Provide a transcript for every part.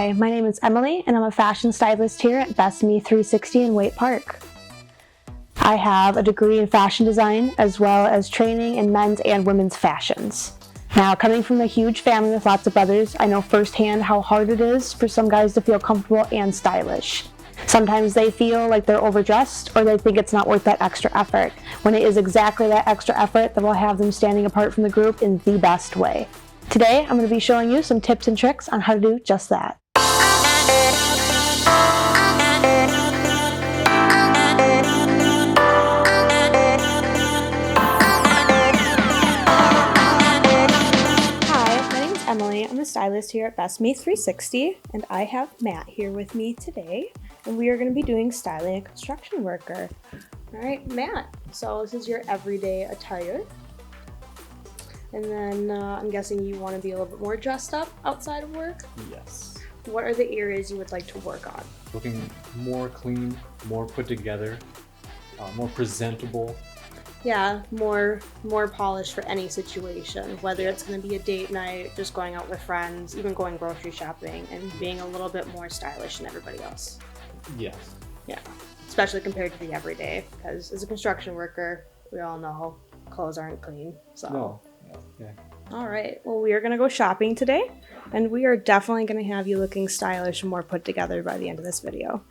Hi, my name is Emily and I'm a fashion stylist here at Best Me 360 in Waite Park. I have a degree in fashion design as well as training in men's and women's fashions. Now, coming from a huge family with lots of brothers, I know firsthand how hard it is for some guys to feel comfortable and stylish. Sometimes they feel like they're overdressed or they think it's not worth that extra effort, when it is exactly that extra effort that will have them standing apart from the group in the best way. Today, I'm going to be showing you some tips and tricks on how to do just that. Hi, my name is Emily. I'm a stylist here at Best Me 360, and I have Matt here with me today, and we are going to be doing styling a construction worker. All right, Matt, so this is your everyday attire. And then I'm guessing you want to be a little bit more dressed up outside of work? Yes. What are the areas you would like to work on? Looking more clean, more put together, more presentable. Yeah, more polished for any situation, whether it's going to be a date night, just going out with friends, even going grocery shopping, and being a little bit more stylish than everybody else. Yes. Yeah, especially compared to the everyday, because as a construction worker, we all know clothes aren't clean. So. No. Yeah. All right, well, we are going to go shopping today, and we are definitely going to have you looking stylish and more put together by the end of this video.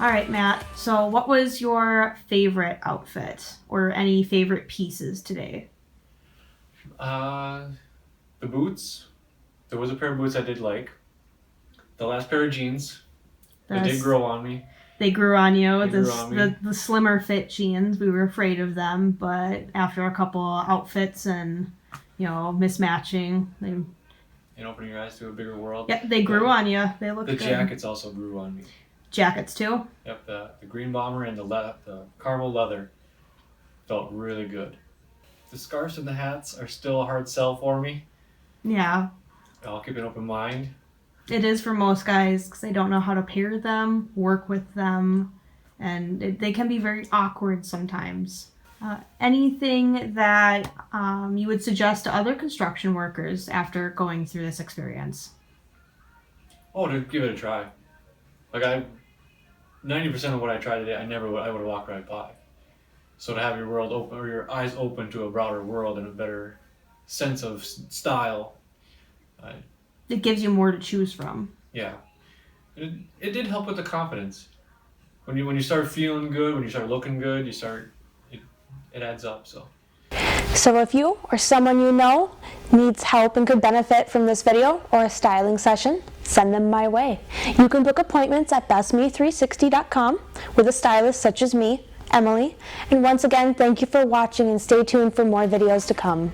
All right, Matt, so what was your favorite outfit or any favorite pieces today? The boots. There was a pair of boots I did like. The last pair of jeans. They did grow on me. They grew on you. They grew on me. The slimmer fit jeans, we were afraid of them, but after a couple outfits and, mismatching, And opening your eyes to a bigger world. Yep, they grew on you. They looked good. The jackets also grew on me. Jackets too? Yep, the green bomber and the caramel leather felt really good. The scarves and the hats are still a hard sell for me. Yeah. I'll keep an open mind. It is for most guys because they don't know how to pair them, work with them, and they can be very awkward sometimes. Anything that you would suggest to other construction workers after going through this experience? Oh, to give it a try. 90% of what I tried today, I would have walked right by. So to have your world open, or your eyes open to a broader world and a better sense of style. It gives you more to choose from. Yeah, it did help with the confidence. When you start feeling good, when you start looking good, it adds up. So if you or someone you know needs help and could benefit from this video or a styling session, send them my way. You can book appointments at bestme360.com with a stylist such as me, Emily. And once again, thank you for watching and stay tuned for more videos to come.